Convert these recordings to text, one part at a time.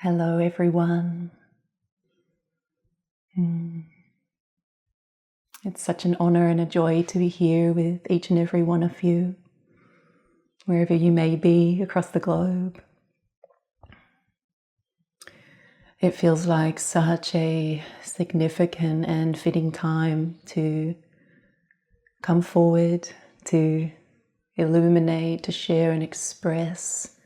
Hello, everyone. It's such an honor and a joy to be here with each and every one of you, wherever you may be across the globe. It feels like such a significant and fitting time to come forward, to illuminate, to share and express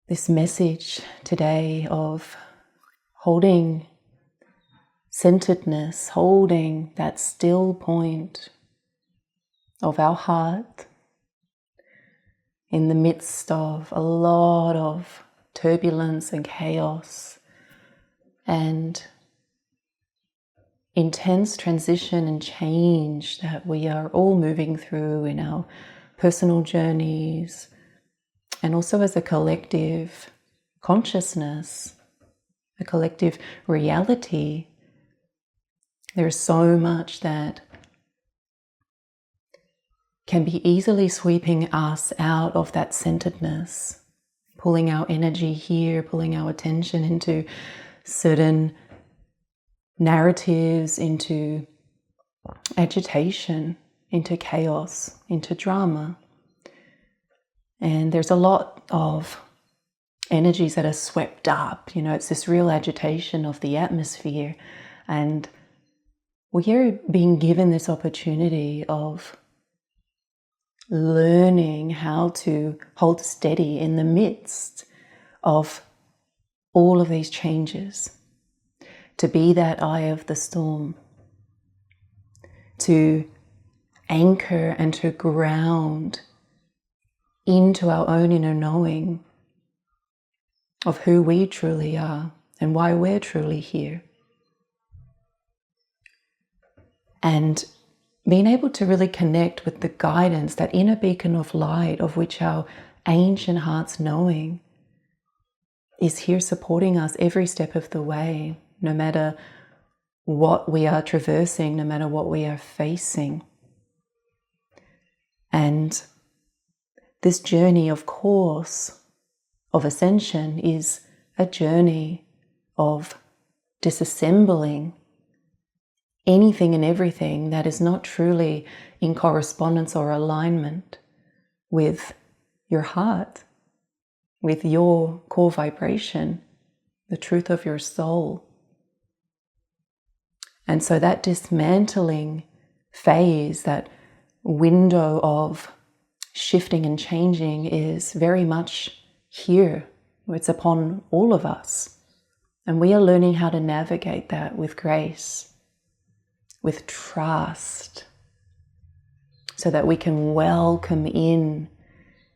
this message today of holding centeredness, holding that still point of our heart in the midst of a lot of turbulence and chaos and intense transition and change that we are all moving through in our personal journeys and also as a collective consciousness, a collective reality. There's so much that can be easily sweeping us out of that centeredness, pulling our energy here, pulling our attention into certain narratives, into agitation, into chaos, into drama. And there's a lot of energies that are swept up. It's this real agitation of the atmosphere. And we are being given this opportunity of learning how to hold steady in the midst of all of these changes, to be that eye of the storm, to anchor and to ground into our own inner knowing of who we truly are and why we're truly here. And being able to really connect with the guidance, that inner beacon of light of which our ancient heart's knowing is here supporting us every step of the way, no matter what we are traversing, no matter what we are facing. And this journey, of course, of ascension is a journey of disassembling anything and everything that is not truly in correspondence or alignment with your heart, with your core vibration, the truth of your soul. And so that dismantling phase, that window of shifting and changing is very much here. It's upon all of us. And we are learning how to navigate that with grace, with trust, so that we can welcome in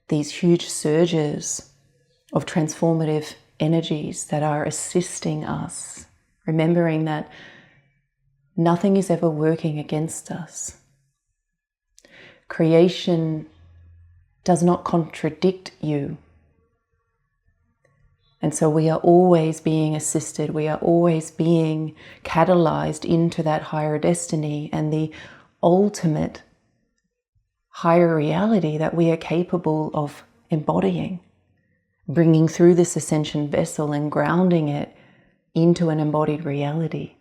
these huge surges of transformative energies that are assisting us, remembering that nothing is ever working against us. Creation does not contradict you. And so we are always being assisted, we are always being catalyzed into that higher destiny and the ultimate higher reality that we are capable of embodying, bringing through this ascension vessel and grounding it into an embodied reality.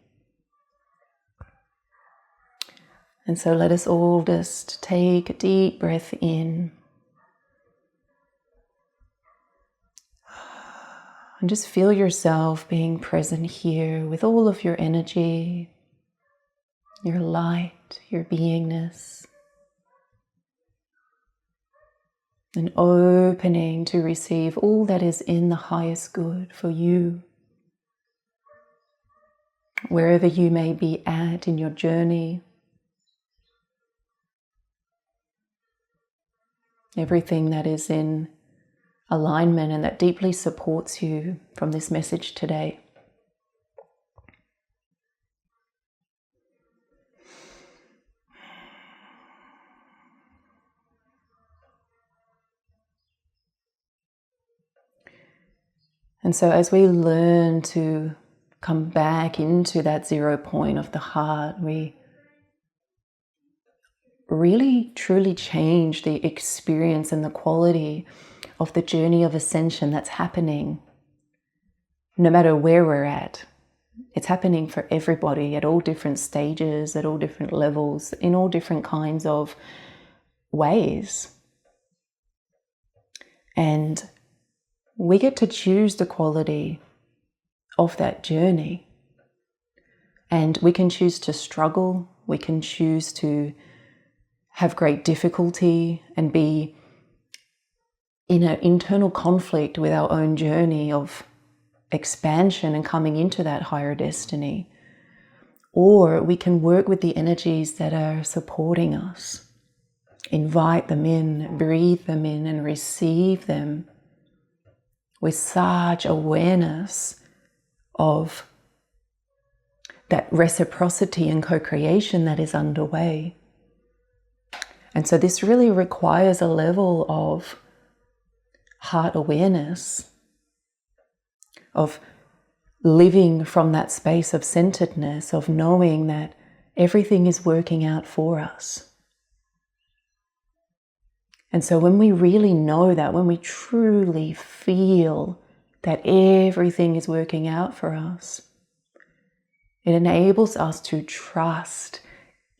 And so let us all just take a deep breath in. And just feel yourself being present here with all of your energy, your light, your beingness. And opening to receive all that is in the highest good for you. Wherever you may be at in your journey. Everything that is in alignment and that deeply supports you from this message today. And so as we learn to come back into that 0 point of the heart, we really truly change the experience and the quality of the journey of ascension that's happening no matter where we're at. It's happening for everybody at all different stages, at all different levels, in all different kinds of ways. And we get to choose the quality of that journey. And we can choose to struggle, we can choose to have great difficulty and be in an internal conflict with our own journey of expansion and coming into that higher destiny. Or we can work with the energies that are supporting us, invite them in, breathe them in, and receive them with such awareness of that reciprocity and co-creation that is underway. And so this really requires a level of heart awareness, of living from that space of centeredness, of knowing that everything is working out for us. And so when we really know that, when we truly feel that everything is working out for us, it enables us to trust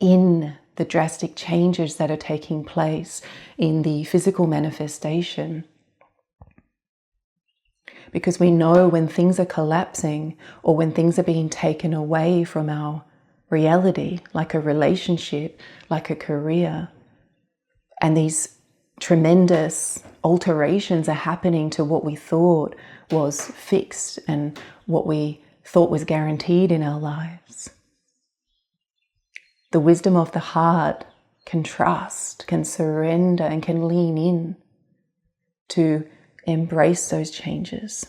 in the drastic changes that are taking place in the physical manifestation. Because we know when things are collapsing or when things are being taken away from our reality, like a relationship, like a career, and these tremendous alterations are happening to what we thought was fixed and what we thought was guaranteed in our lives. The wisdom of the heart can trust, can surrender, and can lean in to embrace those changes,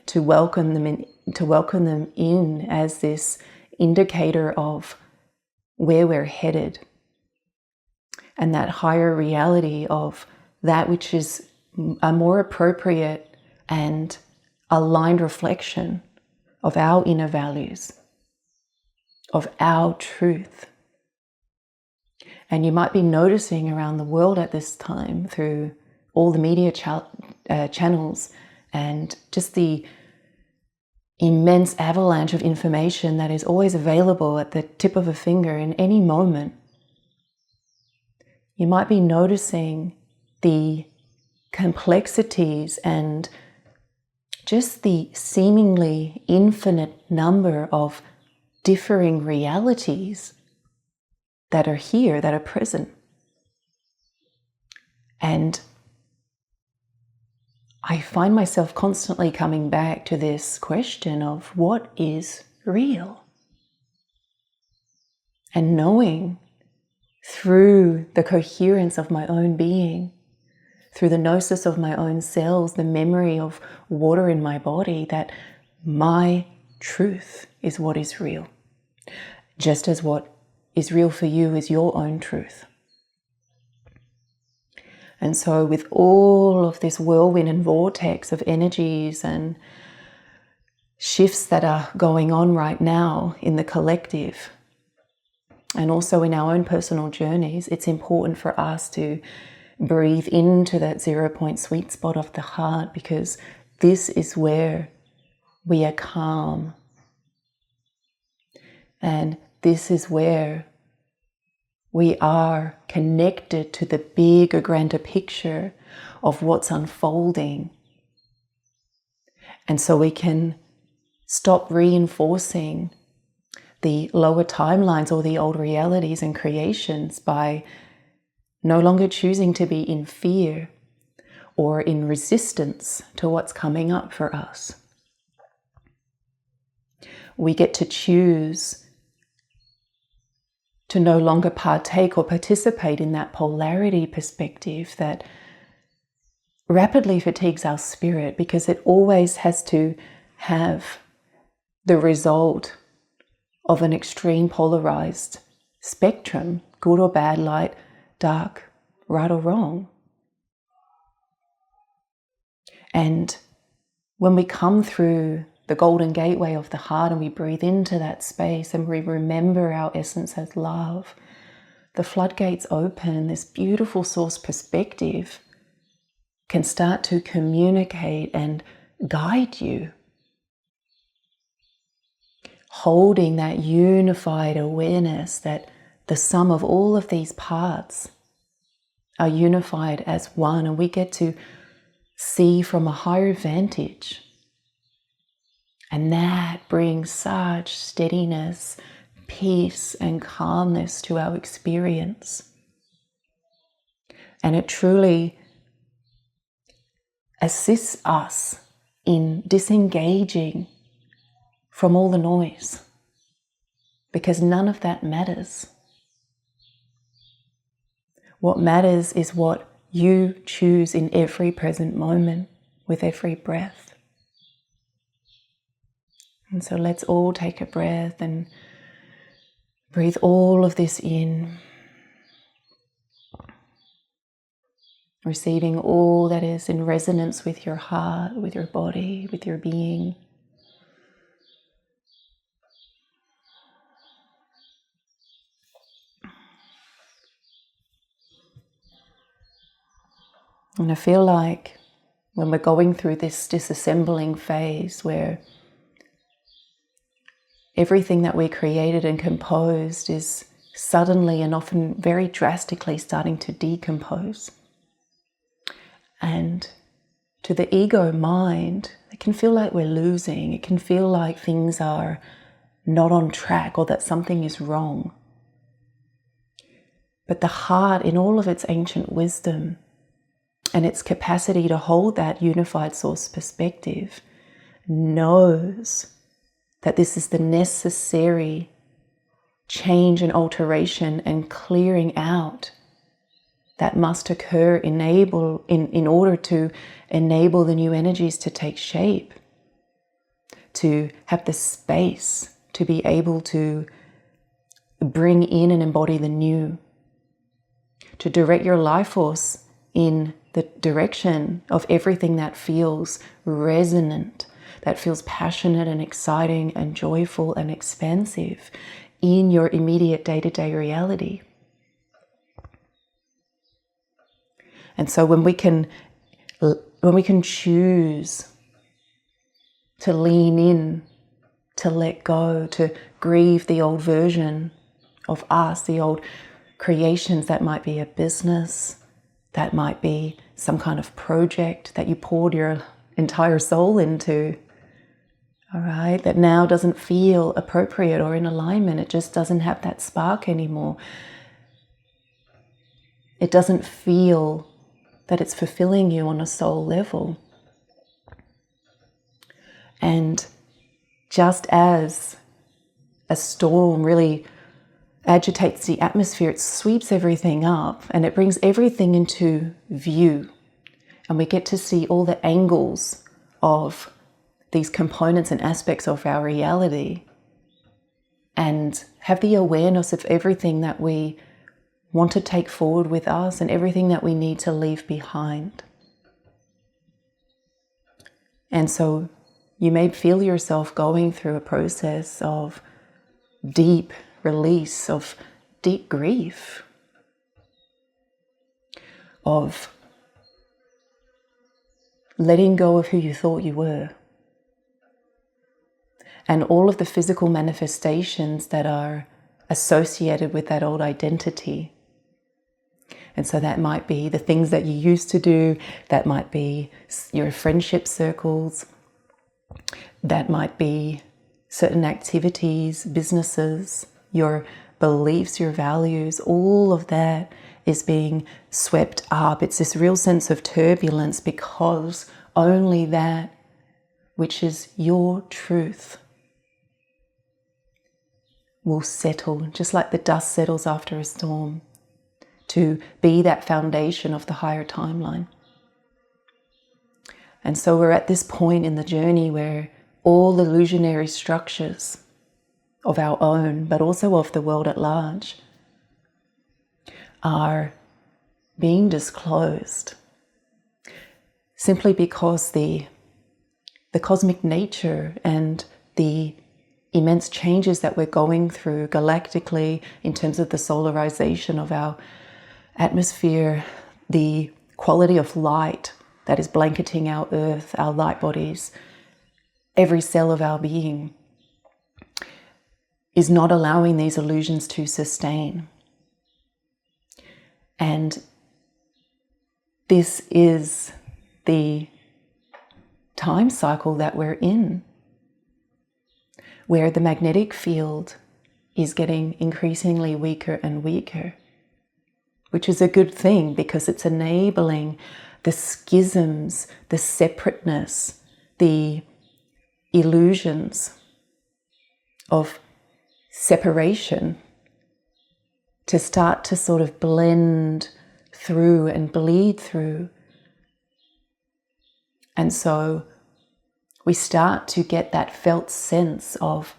to welcome them in as this indicator of where we're headed, and that higher reality of that which is a more appropriate and aligned reflection of our inner values, of our truth. And you might be noticing around the world at this time through all the media channels and just the immense avalanche of information that is always available at the tip of a finger in any moment. You might be noticing the complexities and just the seemingly infinite number of differing realities that are here, that are present. And I find myself constantly coming back to this question of what is real? And knowing through the coherence of my own being, through the gnosis of my own cells, the memory of water in my body, that my truth is what is real. Just as what is real for you is your own truth. And so with all of this whirlwind and vortex of energies and shifts that are going on right now in the collective, and also in our own personal journeys, it's important for us to breathe into that 0 point sweet spot of the heart, because this is where we are calm. And this is where we are connected to the bigger, grander picture of what's unfolding. And so we can stop reinforcing the lower timelines or the old realities and creations by no longer choosing to be in fear or in resistance to what's coming up for us. We get to choose to no longer partake or participate in that polarity perspective that rapidly fatigues our spirit, because it always has to have the result of an extreme polarized spectrum, good or bad, light, dark, right or wrong. And when we come through the golden gateway of the heart and we breathe into that space and we remember our essence as love, the floodgates open and this beautiful source perspective can start to communicate and guide you holding that unified awareness that the sum of all of these parts are unified as one, and we get to see from a higher vantage. And that brings such steadiness, peace, and calmness to our experience. And it truly assists us in disengaging from all the noise, because none of that matters. What matters is what you choose in every present moment with every breath. And so let's all take a breath and breathe all of this in, receiving all that is in resonance with your heart, with your body, with your being. And I feel like when we're going through this disassembling phase where everything that we created and composed is suddenly and often very drastically starting to decompose. And to the ego mind, it can feel like we're losing. It can feel like things are not on track or that something is wrong. But the heart, in all of its ancient wisdom and its capacity to hold that unified source perspective, knows that this is the necessary change and alteration and clearing out that must occur in order to enable the new energies to take shape, to have the space to be able to bring in and embody the new, to direct your life force in the direction of everything that feels resonant, that feels passionate and exciting and joyful and expansive in your immediate day-to-day reality. And so when we can choose to lean in, to let go, to grieve the old version of us, the old creations, that might be a business, that might be some kind of project that you poured your entire soul into, all right, that now doesn't feel appropriate or in alignment. It just doesn't have that spark anymore. It doesn't feel that it's fulfilling you on a soul level. And just as a storm really agitates the atmosphere, it sweeps everything up and it brings everything into view. And we get to see all the angles of these components and aspects of our reality and have the awareness of everything that we want to take forward with us and everything that we need to leave behind. And so you may feel yourself going through a process of deep release, of deep grief, of letting go of who you thought you were, and all of the physical manifestations that are associated with that old identity. And so that might be the things that you used to do, that might be your friendship circles, that might be certain activities, businesses, your beliefs, your values, all of that is being swept up. It's this real sense of turbulence because only that which is your truth will settle, just like the dust settles after a storm, to be that foundation of the higher timeline. And so we're at this point in the journey where all illusionary structures of our own, but also of the world at large, are being disclosed simply because the cosmic nature and the immense changes that we're going through galactically in terms of the solarization of our atmosphere, the quality of light that is blanketing our earth, our light bodies, every cell of our being, is not allowing these illusions to sustain. And this is the time cycle that we're in, where the magnetic field is getting increasingly weaker and weaker, which is a good thing because it's enabling the schisms, the separateness, the illusions of separation to start to sort of blend through and bleed through. And so we start to get that felt sense of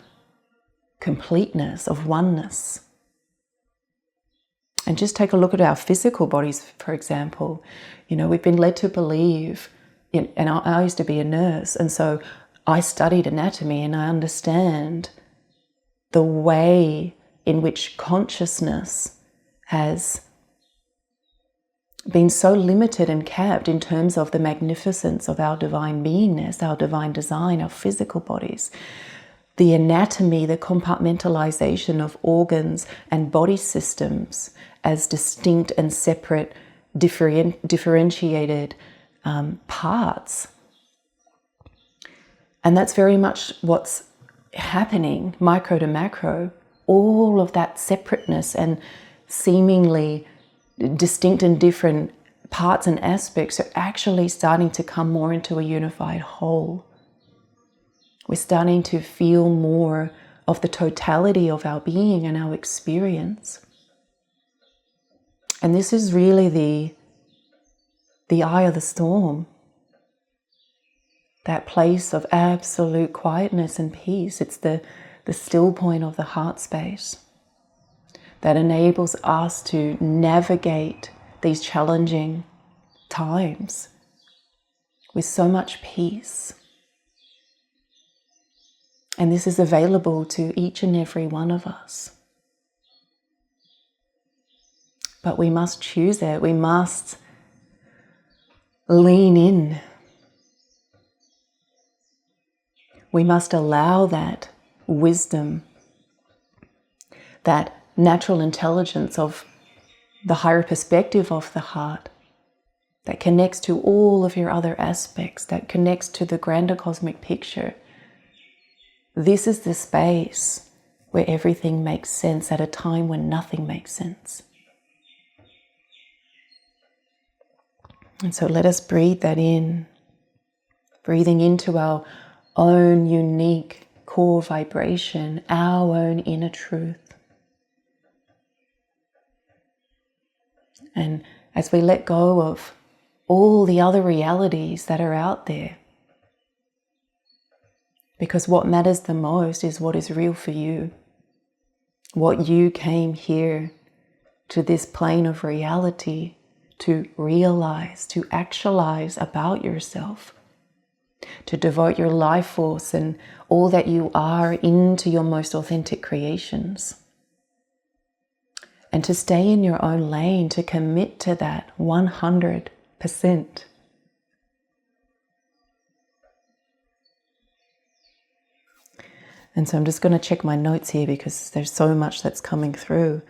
completeness, of oneness. And just take a look at our physical bodies, for example. You know, we've been led to believe, and I used to be a nurse, and so I studied anatomy and I understand the way in which consciousness has been so limited and capped in terms of the magnificence of our divine beingness, our divine design, our physical bodies. The anatomy, the compartmentalization of organs and body systems as distinct and separate, differentiated parts. And that's very much what's happening, micro to macro. All of that separateness and seemingly distinct and different parts and aspects are actually starting to come more into a unified whole. We're starting to feel more of the totality of our being and our experience. And this is really the eye of the storm. That place of absolute quietness and peace. It's the still point of the heart space that enables us to navigate these challenging times with so much peace. And this is available to each and every one of us. But we must choose it. We must lean in. We must allow that wisdom, that natural intelligence of the higher perspective of the heart that connects to all of your other aspects, that connects to the grander cosmic picture. This is the space where everything makes sense at a time when nothing makes sense. And so let us breathe that in, breathing into our own unique core vibration, our own inner truth. And as we let go of all the other realities that are out there, because what matters the most is what is real for you, what you came here to this plane of reality to realize, to actualize about yourself, to devote your life force and all that you are into your most authentic creations. And to stay in your own lane, to commit to that 100%. And so I'm just going to check my notes here because there's so much that's coming through.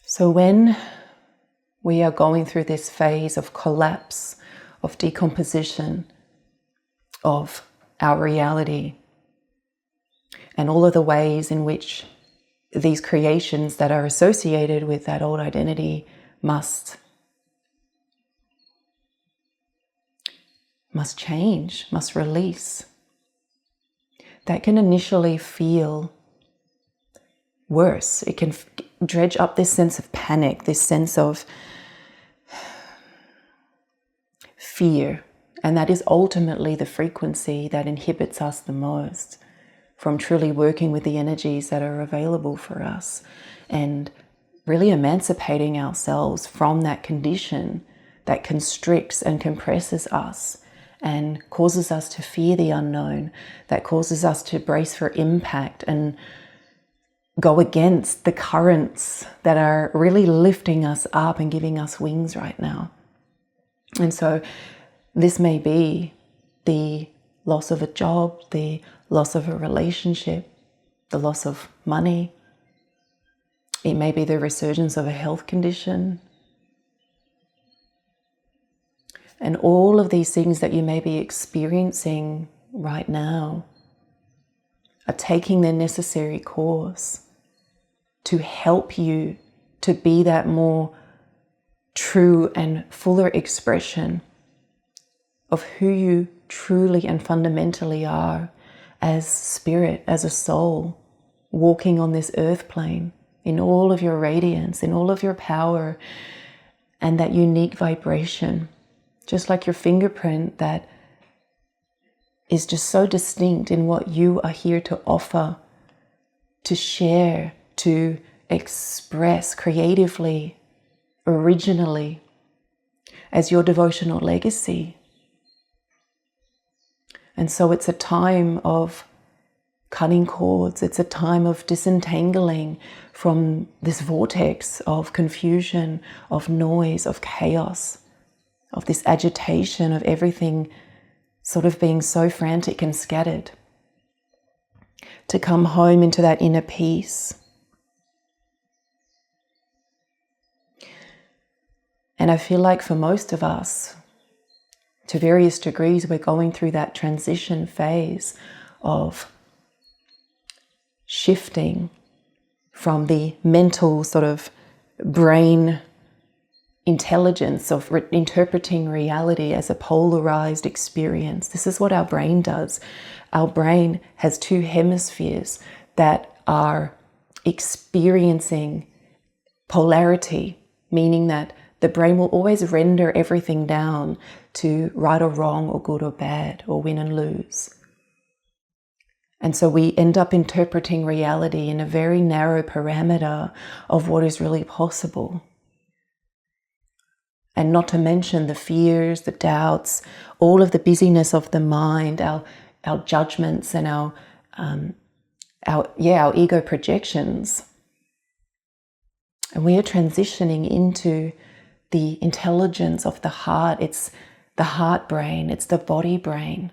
So when we are going through this phase of collapse, of decomposition of our reality, and all of the ways in which these creations that are associated with that old identity must change, must release, that can initially feel worse. It can dredge up this sense of panic, this sense of fear. And that is ultimately the frequency that inhibits us the most from truly working with the energies that are available for us and really emancipating ourselves from that condition that constricts and compresses us and causes us to fear the unknown, that causes us to brace for impact and go against the currents that are really lifting us up and giving us wings right now. And so this may be the loss of a job, the loss of a relationship, the loss of money. It may be the resurgence of a health condition. And all of these things that you may be experiencing right now are taking their necessary course to help you to be that more true and fuller expression of who you truly and fundamentally are as spirit, as a soul, walking on this earth plane in all of your radiance, in all of your power, and that unique vibration, just like your fingerprint that is just so distinct in what you are here to offer, to share, to express creatively, originally, as your devotional legacy. And so it's a time of cutting cords. It's a time of disentangling from this vortex of confusion, of noise, of chaos, of this agitation, of everything sort of being so frantic and scattered. To come home into that inner peace. And I feel like for most of us, to various degrees, we're going through that transition phase of shifting from the mental sort of brain intelligence of interpreting reality as a polarized experience. This is what our brain does. Our brain has two hemispheres that are experiencing polarity, meaning that the brain will always render everything down to right or wrong or good or bad or win and lose. And so we end up interpreting reality in a very narrow parameter of what is really possible. And not to mention the fears, the doubts, all of the busyness of the mind, our judgments and our ego projections. And we are transitioning into the intelligence of the heart. It's the heart brain, it's the body brain.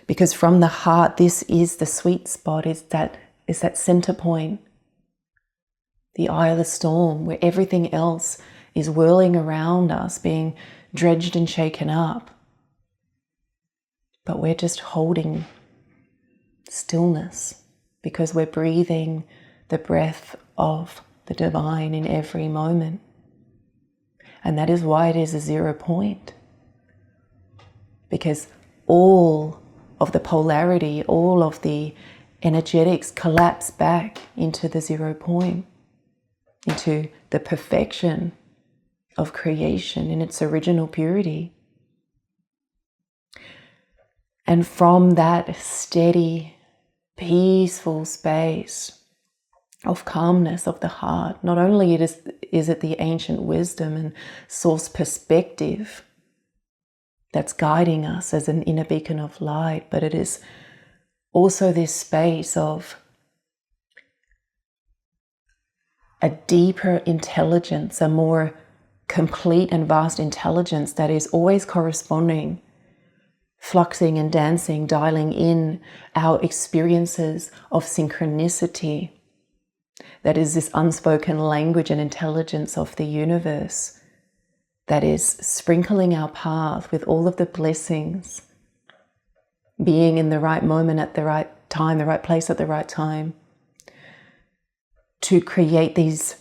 Because from the heart, this is the sweet spot, is that center point, the eye of the storm, where everything else is whirling around us, being dredged and shaken up. But we're just holding stillness because we're breathing the breath of the divine in every moment. And that is why it is a 0 point. Because all of the polarity, all of the energetics collapse back into the 0 point, into the perfection of creation in its original purity. And from that steady, peaceful space of calmness of the heart, not only is it the ancient wisdom and source perspective that's guiding us as an inner beacon of light, but it is also this space of a deeper intelligence, a more complete and vast intelligence that is always corresponding, fluxing and dancing, dialing in our experiences of synchronicity. That is this unspoken language and intelligence of the universe that is sprinkling our path with all of the blessings, being in the right moment at the right time, the right place at the right time, to create these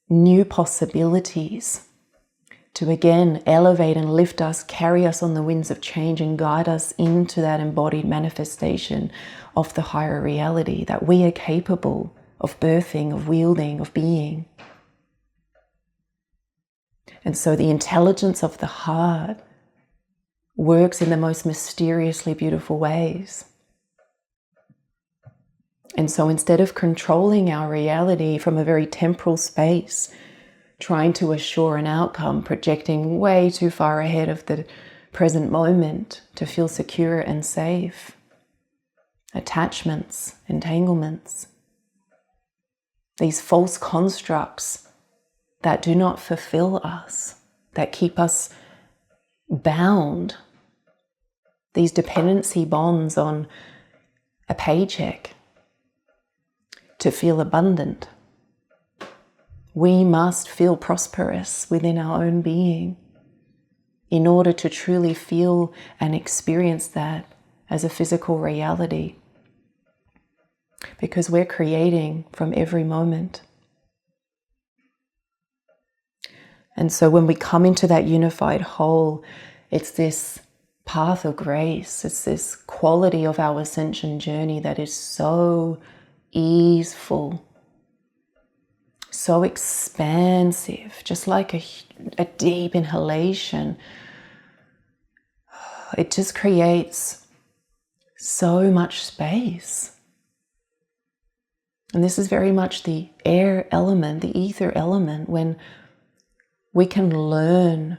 new possibilities, to again elevate and lift us, carry us on the winds of change and guide us into that embodied manifestation of the higher reality that we are capable of birthing, of wielding, of being. And so the intelligence of the heart works in the most mysteriously beautiful ways. And so instead of controlling our reality from a very temporal space, trying to assure an outcome, projecting way too far ahead of the present moment to feel secure and safe, attachments, entanglements, these false constructs that do not fulfill us, that keep us bound, these dependency bonds on a paycheck to feel abundant. We must feel prosperous within our own being in order to truly feel and experience that as a physical reality, because we're creating from every moment. And so when we come into that unified whole, it's this path of grace, it's this quality of our ascension journey that is so easeful, so expansive, just like a deep inhalation. It just creates so much space. And this is very much the air element, the ether element, when we can learn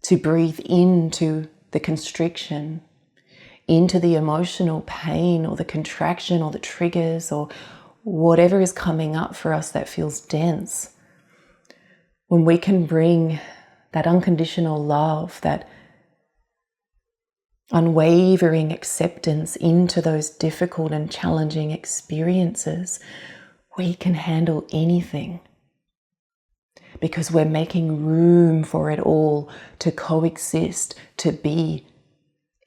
to breathe into the constriction, into the emotional pain or the contraction or the triggers or whatever is coming up for us that feels dense. When we can bring that unconditional love, that unwavering acceptance into those difficult and challenging experiences, we can handle anything, because we're making room for it all to coexist, to be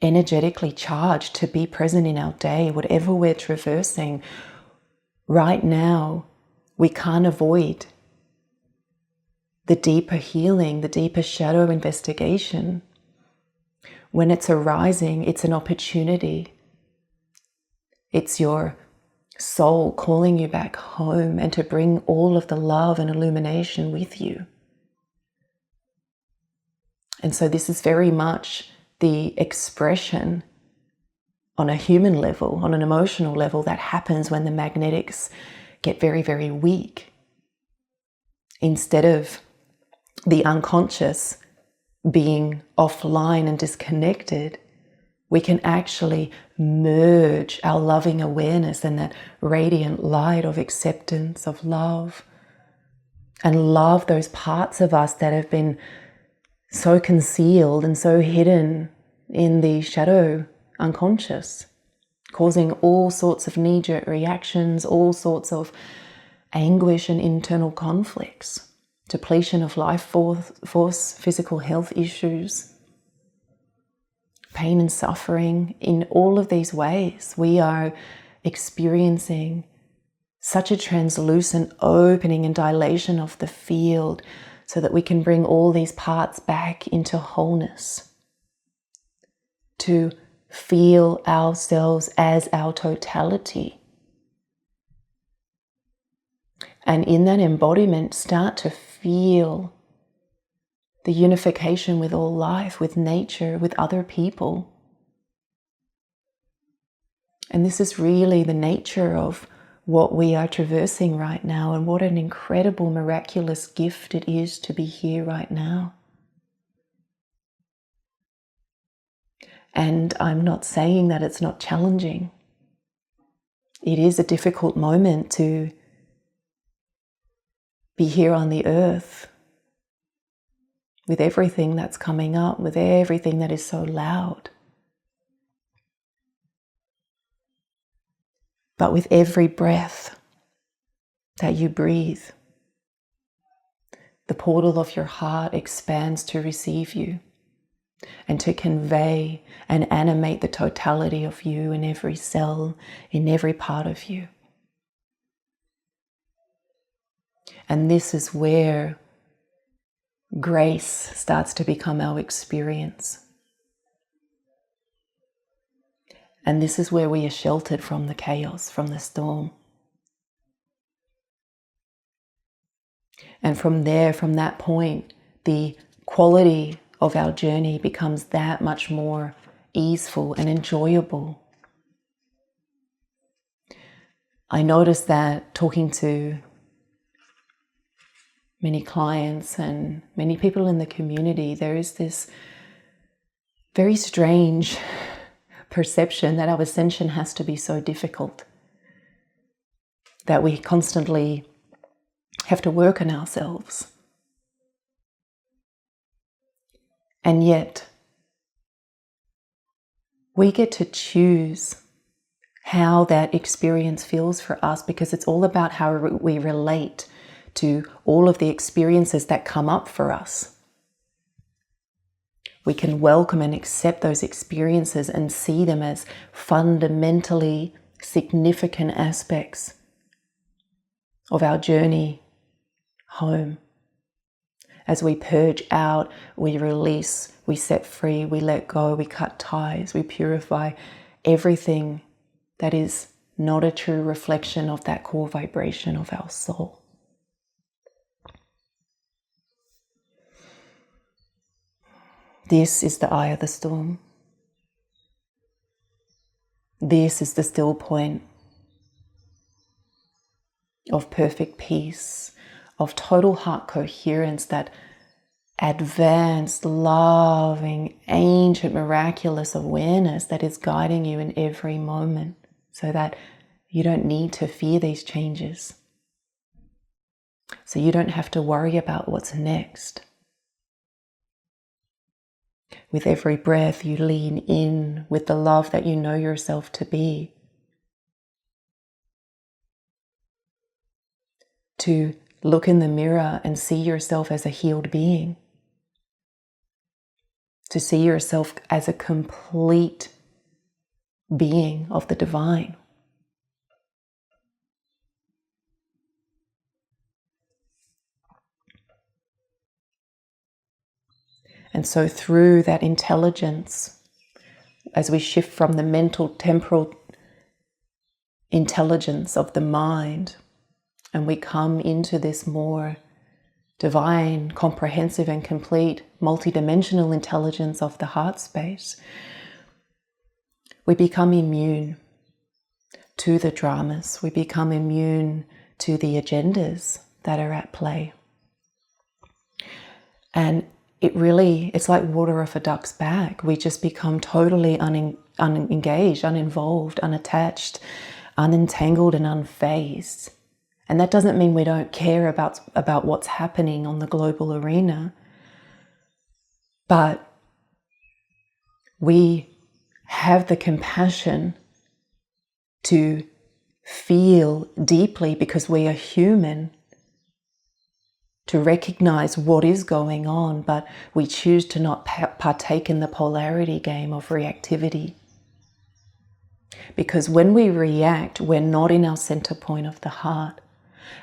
energetically charged, to be present in our day, whatever we're traversing. Right now, we can't avoid the deeper healing, the deeper shadow investigation. When it's arising, it's an opportunity. It's your soul calling you back home and to bring all of the love and illumination with you. And so this is very much the expression on a human level, on an emotional level, that happens when the magnetics get very, very weak. Instead of the unconscious being offline and disconnected, we can actually merge our loving awareness and that radiant light of acceptance, of love, and love those parts of us that have been so concealed and so hidden in the shadow unconscious, causing all sorts of knee-jerk reactions, all sorts of anguish and internal conflicts, depletion of life force, physical health issues, pain and suffering. In all of these ways, we are experiencing such a translucent opening and dilation of the field so that we can bring all these parts back into wholeness, to feel ourselves as our totality. And in that embodiment, start to feel the unification with all life, with nature, with other people. And this is really the nature of what we are traversing right now, and what an incredible, miraculous gift it is to be here right now. And I'm not saying that it's not challenging. It is a difficult moment to be here on the earth with everything that's coming up, with everything that is so loud. But with every breath that you breathe, the portal of your heart expands to receive you and to convey and animate the totality of you in every cell, in every part of you. And this is where grace starts to become our experience. And this is where we are sheltered from the chaos, from the storm. And from there, from that point, the quality of our journey becomes that much more easeful and enjoyable. I noticed that talking to many clients and many people in the community, there is this very strange perception that our ascension has to be so difficult, that we constantly have to work on ourselves. And yet, we get to choose how that experience feels for us, because it's all about how we relate to all of the experiences that come up for us. We can welcome and accept those experiences and see them as fundamentally significant aspects of our journey home. As we purge out, we release, we set free, we let go, we cut ties, we purify everything that is not a true reflection of that core vibration of our soul. This is the eye of the storm. This is the still point of perfect peace, of total heart coherence, that advanced, loving, ancient, miraculous awareness that is guiding you in every moment, so that you don't need to fear these changes. So you don't have to worry about what's next. With every breath, you lean in with the love that you know yourself to be, to look in the mirror and see yourself as a healed being, to see yourself as a complete being of the divine. And so through that intelligence, as we shift from the mental, temporal intelligence of the mind, and we come into this more divine, comprehensive and complete, multidimensional intelligence of the heart space, we become immune to the dramas. We become immune to the agendas that are at play. And it's like water off a duck's back. We just become totally unengaged, uninvolved, unattached, unentangled and unfazed. And that doesn't mean we don't care about what's happening on the global arena. But we have the compassion to feel deeply, because we are human, to recognize what is going on, but we choose to not partake in the polarity game of reactivity. Because when we react, we're not in our center point of the heart,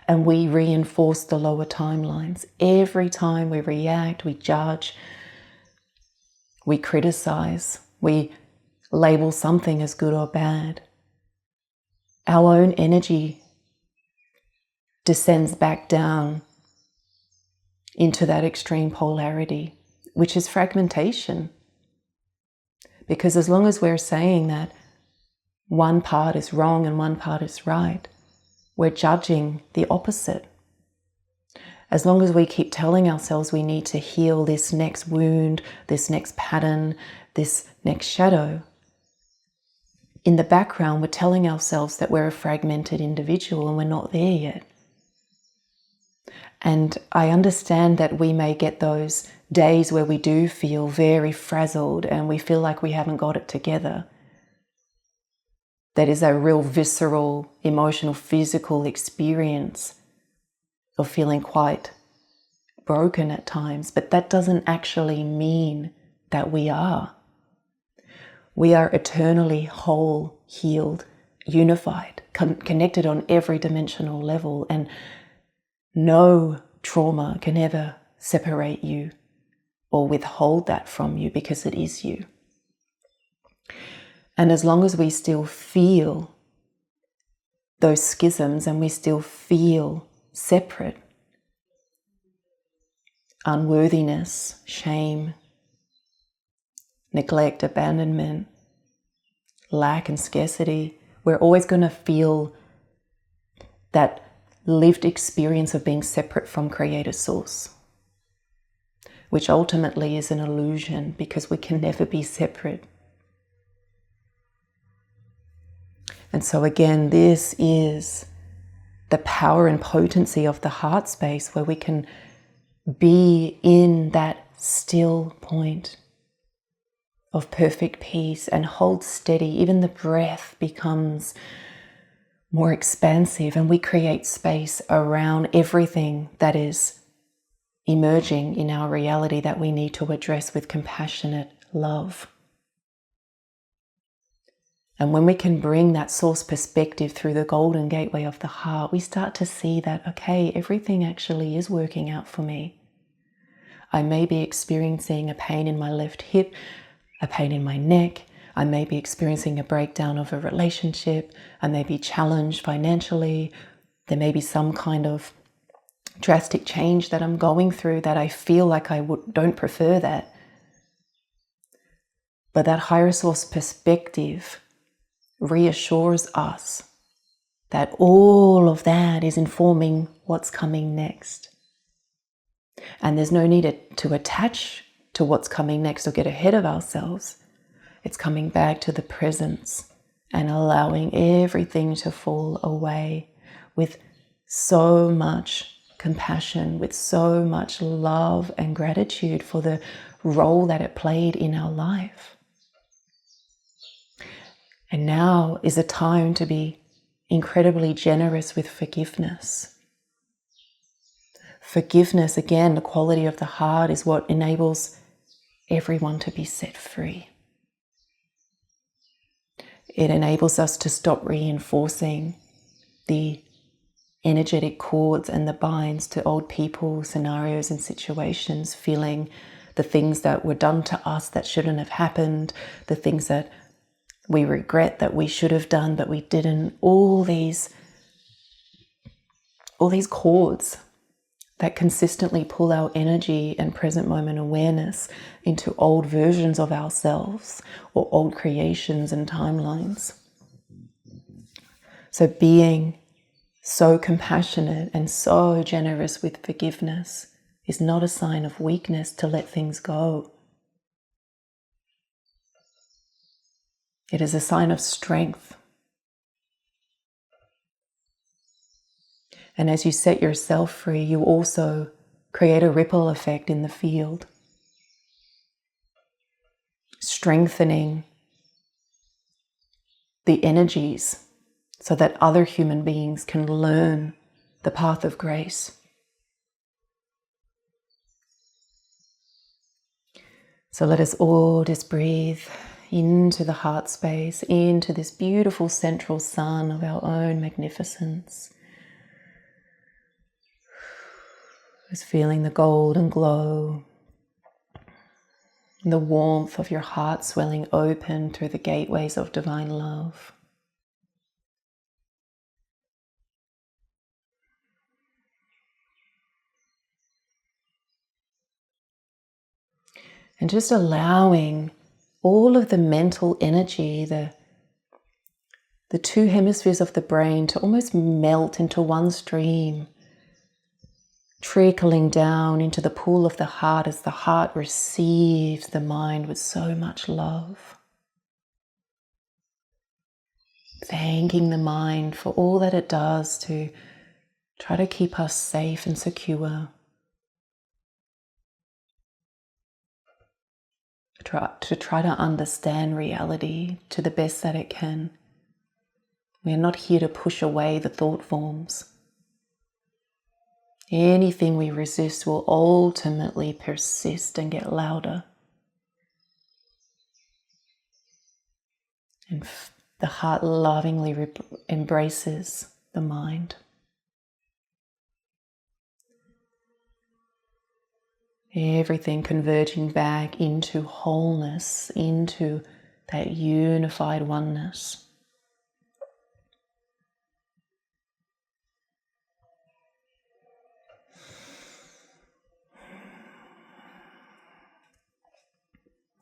and we reinforce the lower timelines. Every time we react, we judge, we criticize, we label something as good or bad. Our own energy descends back down into that extreme polarity, which is fragmentation. Because as long as we're saying that one part is wrong and one part is right, we're judging the opposite. As long as we keep telling ourselves we need to heal this next wound, this next pattern, this next shadow, in the background we're telling ourselves that we're a fragmented individual and we're not there yet. And I understand that we may get those days where we do feel very frazzled and we feel like we haven't got it together. That is a real visceral, emotional, physical experience of feeling quite broken at times. But that doesn't actually mean that we are. We are eternally whole, healed, unified, connected on every dimensional level, and no trauma can ever separate you or withhold that from you, because it is you. And as long as we still feel those schisms and we still feel separate, unworthiness, shame, neglect, abandonment, lack and scarcity, we're always going to feel that lived experience of being separate from Creator Source, which ultimately is an illusion, because we can never be separate. And so again, this is the power and potency of the heart space, where we can be in that still point of perfect peace and hold steady. Even the breath becomes more expansive, and we create space around everything that is emerging in our reality that we need to address with compassionate love. And when we can bring that source perspective through the golden gateway of the heart, we start to see that, okay, everything actually is working out for me. I may be experiencing a pain in my left hip, a pain in my neck. I may be experiencing a breakdown of a relationship. I may be challenged financially. There may be some kind of drastic change that I'm going through that I feel like I don't prefer that. But that higher source perspective reassures us that all of that is informing what's coming next. And there's no need to attach to what's coming next or get ahead of ourselves. It's coming back to the presence and allowing everything to fall away with so much compassion, with so much love and gratitude for the role that it played in our life. And now is a time to be incredibly generous with forgiveness. Forgiveness, again, the quality of the heart, is what enables everyone to be set free. It enables us to stop reinforcing the energetic cords and the binds to old people, scenarios and situations, feeling the things that were done to us that shouldn't have happened, the things that we regret that we should have done but we didn't. All these cords that consistently pull our energy and present moment awareness into old versions of ourselves or old creations and timelines. So being so compassionate and so generous with forgiveness is not a sign of weakness to let things go. It is a sign of strength. And as you set yourself free, you also create a ripple effect in the field, strengthening the energies so that other human beings can learn the path of grace. So let us all just breathe into the heart space, into this beautiful central sun of our own magnificence. Just feeling the golden glow, the warmth of your heart swelling open through the gateways of divine love. And just allowing all of the mental energy, the two hemispheres of the brain to almost melt into one stream, trickling down into the pool of the heart as the heart receives the mind with so much love. Thanking the mind for all that it does to try to keep us safe and secure. To try to understand reality to the best that it can. We are not here to push away the thought forms. Anything we resist will ultimately persist and get louder. And the heart lovingly embraces the mind. Everything converging back into wholeness, into that unified oneness.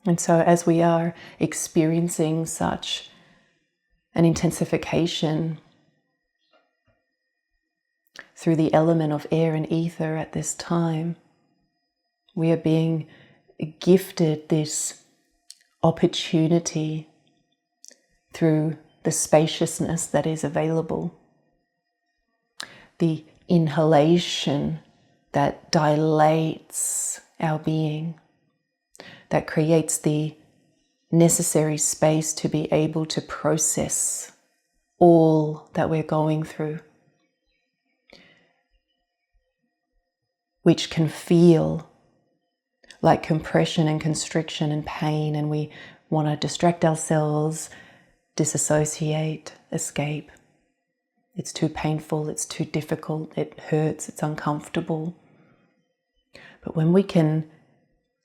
And so as we are experiencing such an intensification through the element of air and ether at this time, we are being gifted this opportunity through the spaciousness that is available, the inhalation that dilates our being, that creates the necessary space to be able to process all that we're going through, which can feel like compression and constriction and pain, and we want to distract ourselves, disassociate, escape. It's too painful, it's too difficult, it hurts, it's uncomfortable. But when we can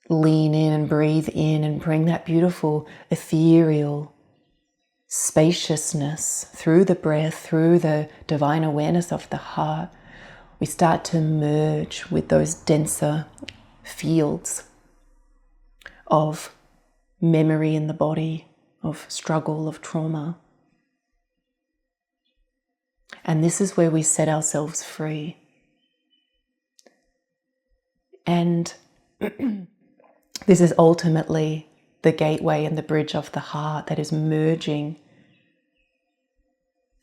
lean in and breathe in and bring that beautiful ethereal spaciousness through the breath, through the divine awareness of the heart, we start to merge with those denser fields of memory in the body, of struggle, of trauma. And this is where we set ourselves free. And this is ultimately the gateway and the bridge of the heart that is merging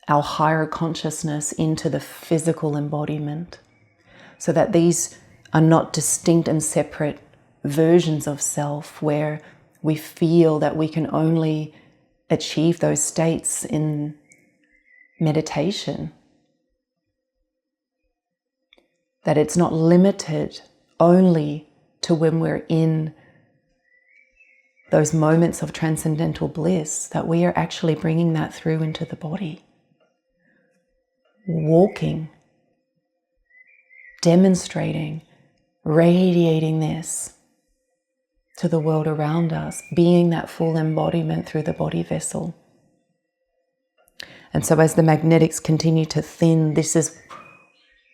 our higher consciousness into the physical embodiment, so that these are not distinct and separate versions of self where we feel that we can only achieve those states in meditation. That it's not limited only to when we're in those moments of transcendental bliss, that we are actually bringing that through into the body. Walking, demonstrating, radiating this to the world around us, being that full embodiment through the body vessel. And so as the magnetics continue to thin, this is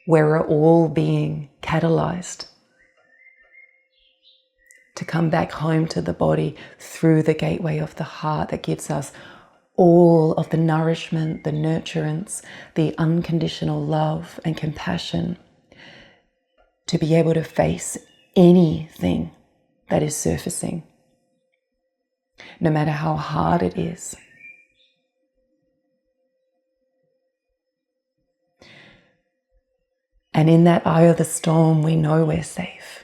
where we're all being catalyzed to come back home to the body through the gateway of the heart that gives us all of the nourishment, the nurturance, the unconditional love and compassion to be able to face anything that is surfacing, no matter how hard it is. And in that eye of the storm, we know we're safe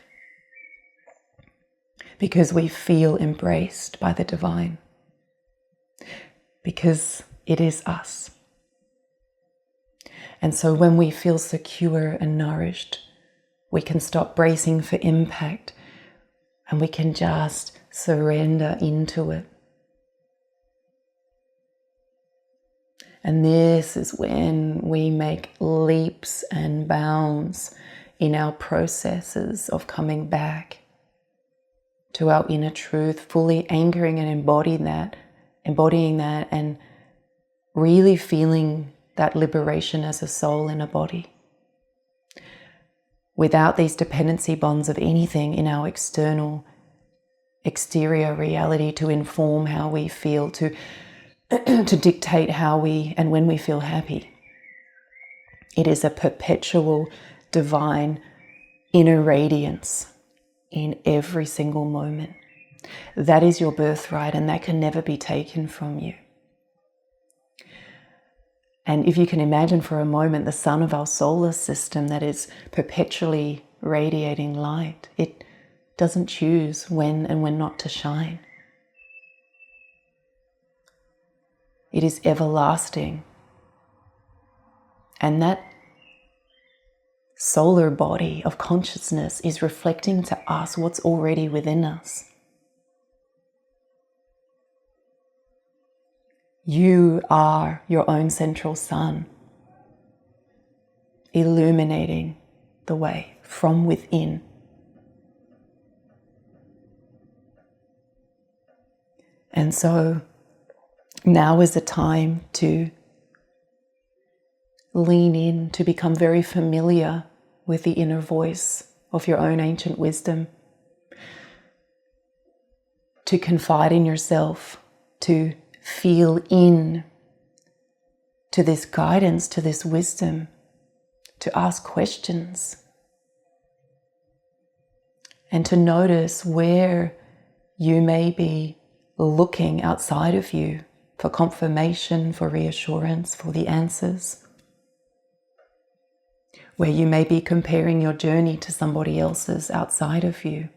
because we feel embraced by the divine, because it is us. And so when we feel secure and nourished, we can stop bracing for impact and we can just surrender into it. And this is when we make leaps and bounds in our processes of coming back to our inner truth, fully anchoring and embodying that, and really feeling that liberation as a soul in a body. Without these dependency bonds of anything in our exterior reality to inform how we feel, to dictate how we and when we feel happy. It is a perpetual divine inner radiance in every single moment. That is your birthright, and that can never be taken from you. And if you can imagine for a moment the sun of our solar system that is perpetually radiating light, it doesn't choose when and when not to shine. It is everlasting. And that solar body of consciousness is reflecting to us what's already within us. You are your own central sun, illuminating the way from within. And so now is the time to lean in, to become very familiar with the inner voice of your own ancient wisdom, to confide in yourself, to feel in to this guidance, to this wisdom, to ask questions, and to notice where you may be looking outside of you for confirmation, for reassurance, for the answers, where you may be comparing your journey to somebody else's outside of you.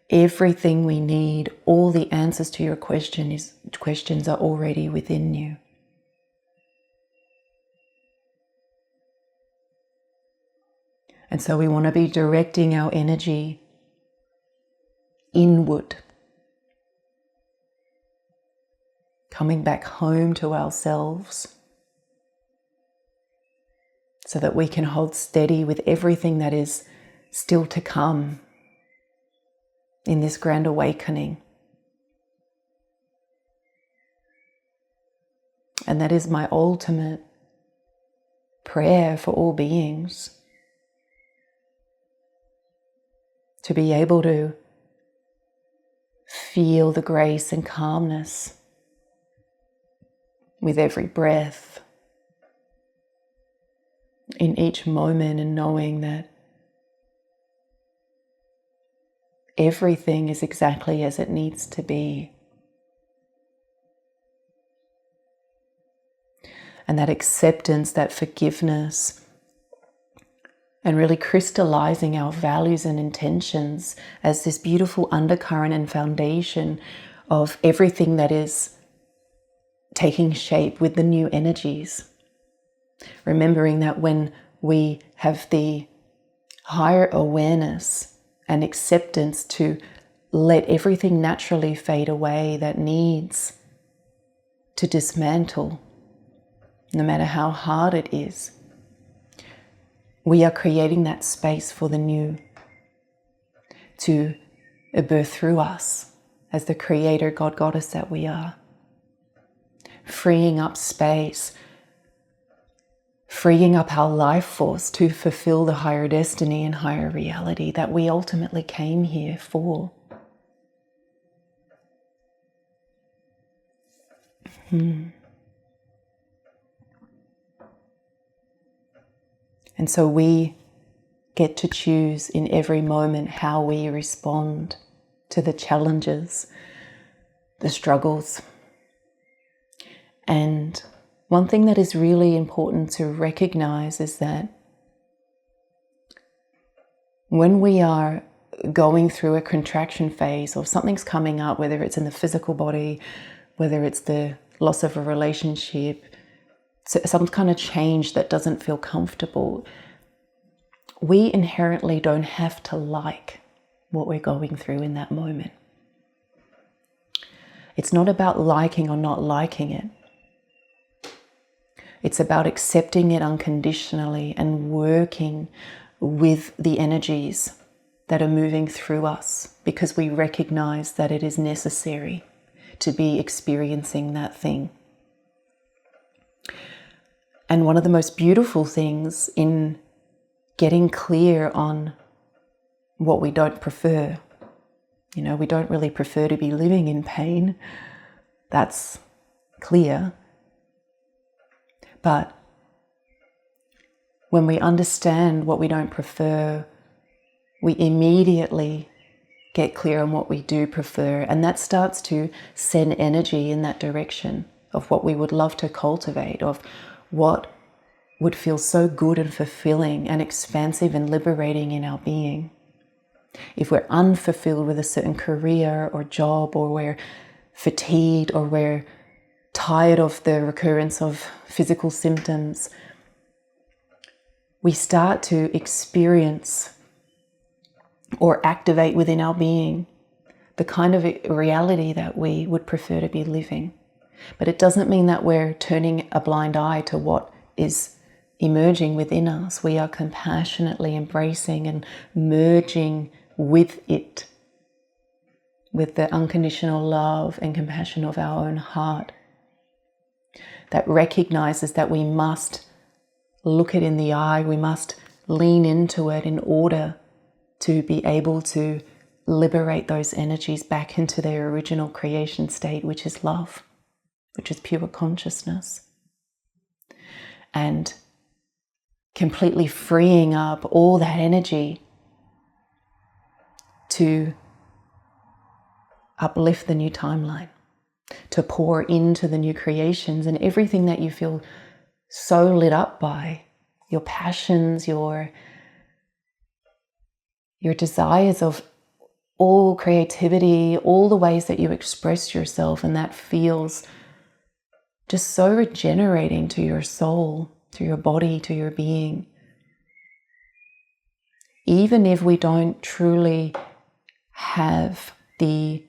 everything we need, all the answers to your questions are already within you. And so we want to be directing our energy inward, coming back home to ourselves, so that we can hold steady with everything that is still to come in this grand awakening. And that is my ultimate prayer for all beings, to be able to feel the grace and calmness with every breath, in each moment, and knowing that everything is exactly as it needs to be. And that acceptance, that forgiveness, and really crystallizing our values and intentions as this beautiful undercurrent and foundation of everything that is taking shape with the new energies. Remembering that when we have the higher awareness and acceptance to let everything naturally fade away that needs to dismantle, no matter how hard it is, we are creating that space for the new to birth through us as the creator God goddess that we are. Freeing up space, freeing up our life force to fulfill the higher destiny and higher reality that we ultimately came here for. And so we get to choose in every moment how we respond to the challenges, the struggles. And one thing that is really important to recognize is that when we are going through a contraction phase or something's coming up, whether it's in the physical body, whether it's the loss of a relationship, some kind of change that doesn't feel comfortable, we inherently don't have to like what we're going through in that moment. It's not about liking or not liking it. It's about accepting it unconditionally and working with the energies that are moving through us, because we recognize that it is necessary to be experiencing that thing. And one of the most beautiful things in getting clear on what we don't prefer, we don't really prefer to be living in pain. That's clear. But when we understand what we don't prefer, we immediately get clear on what we do prefer. And that starts to send energy in that direction of what we would love to cultivate, of what would feel so good and fulfilling and expansive and liberating in our being. If we're unfulfilled with a certain career or job, or we're fatigued, or we're tired of the recurrence of physical symptoms, we start to experience or activate within our being the kind of reality that we would prefer to be living. But it doesn't mean that we're turning a blind eye to what is emerging within us. We are compassionately embracing and merging with it, with the unconditional love and compassion of our own heart that recognizes that we must look it in the eye, we must lean into it in order to be able to liberate those energies back into their original creation state, which is love, which is pure consciousness. And completely freeing up all that energy to uplift the new timeline, to pour into the new creations and everything that you feel so lit up by, your passions, your desires of all creativity, all the ways that you express yourself, and that feels just so regenerating to your soul, to your body, to your being. Even if we don't truly have the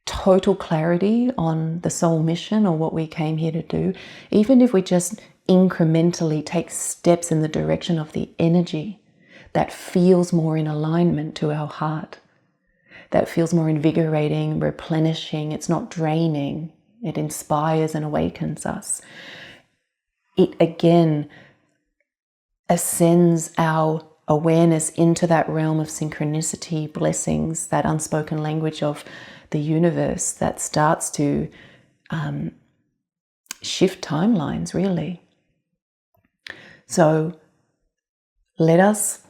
total clarity on the soul mission or what we came here to do, even if we just incrementally take steps in the direction of the energy that feels more in alignment to our heart, that feels more invigorating, replenishing, it's not draining, it inspires and awakens us. It again ascends our awareness into that realm of synchronicity, blessings, that unspoken language of the universe that starts to shift timelines, really. So let us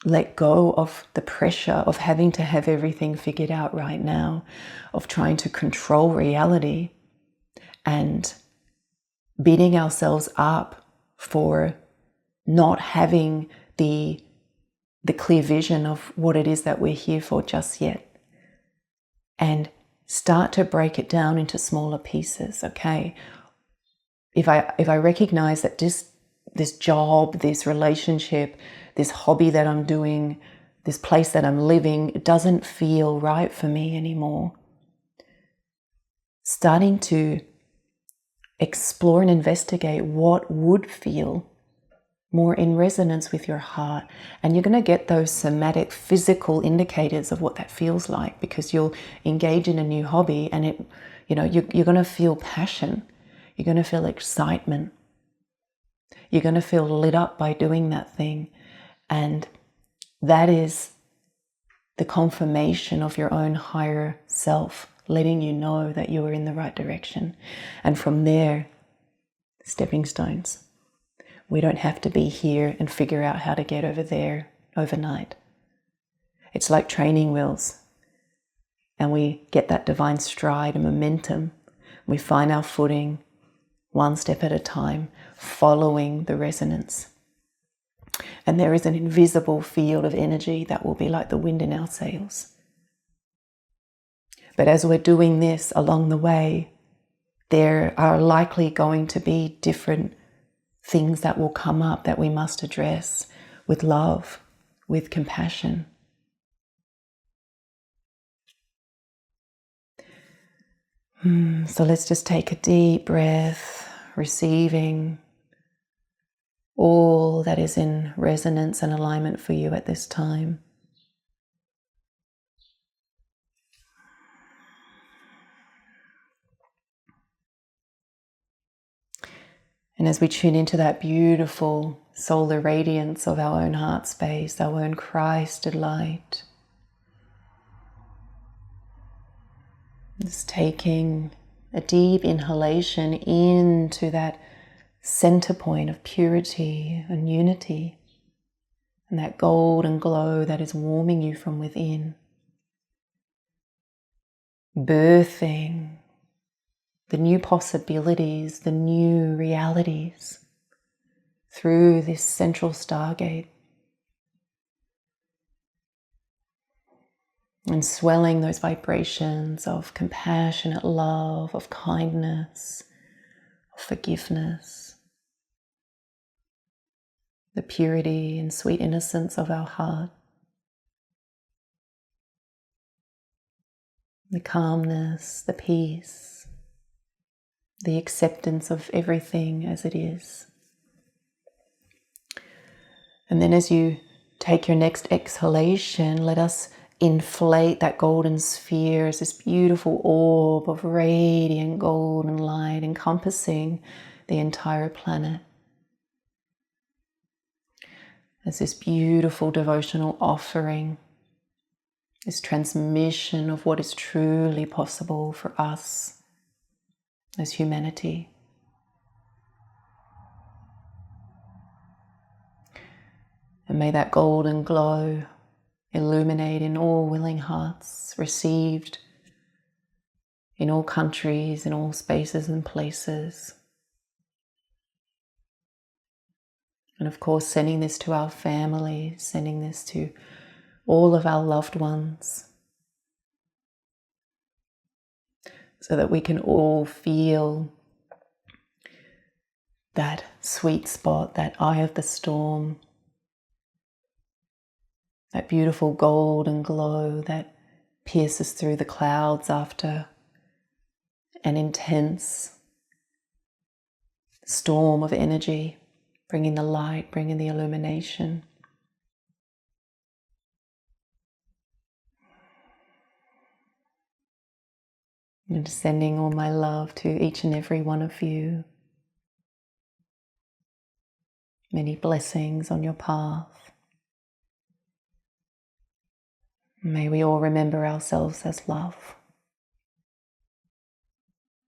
let go of the pressure of having to have everything figured out right now, of trying to control reality and beating ourselves up for not having the clear vision of what it is that we're here for just yet. And start to break it down into smaller pieces, okay? If I recognize that this job, this relationship, this hobby that I'm doing, this place that I'm living, it doesn't feel right for me anymore. Starting to explore and investigate what would feel more in resonance with your heart. And you're going to get those somatic physical indicators of what that feels like, because you'll engage in a new hobby and you're going to feel passion. You're going to feel excitement. You're going to feel lit up by doing that thing. And that is the confirmation of your own higher self, letting you know that you are in the right direction. And from there, stepping stones. We don't have to be here and figure out how to get over there overnight. It's like training wheels. And we get that divine stride and momentum. We find our footing one step at a time, following the resonance. And there is an invisible field of energy that will be like the wind in our sails. But as we're doing this along the way, there are likely going to be different things that will come up that we must address with love, with compassion. So let's just take a deep breath, receiving all that is in resonance and alignment for you at this time. And as we tune into that beautiful solar radiance of our own heart space, our own Christed light, just taking a deep inhalation into that center point of purity and unity, and that golden glow that is warming you from within, birthing the new possibilities, the new realities through this central stargate, and swelling those vibrations of compassionate love, of kindness, of forgiveness, the purity and sweet innocence of our heart, the calmness, the peace, the acceptance of everything as it is. And then as you take your next exhalation, let us inflate that golden sphere as this beautiful orb of radiant golden light encompassing the entire planet. As this beautiful devotional offering, this transmission of what is truly possible for us as humanity. And may that golden glow illuminate in all willing hearts, received in all countries, in all spaces and places. And of course, sending this to our families, sending this to all of our loved ones, so that we can all feel that sweet spot, that eye of the storm, that beautiful golden glow that pierces through the clouds after an intense storm of energy, bringing the light, bringing the illumination. And sending all my love to each and every one of you. Many blessings on your path. May we all remember ourselves as love.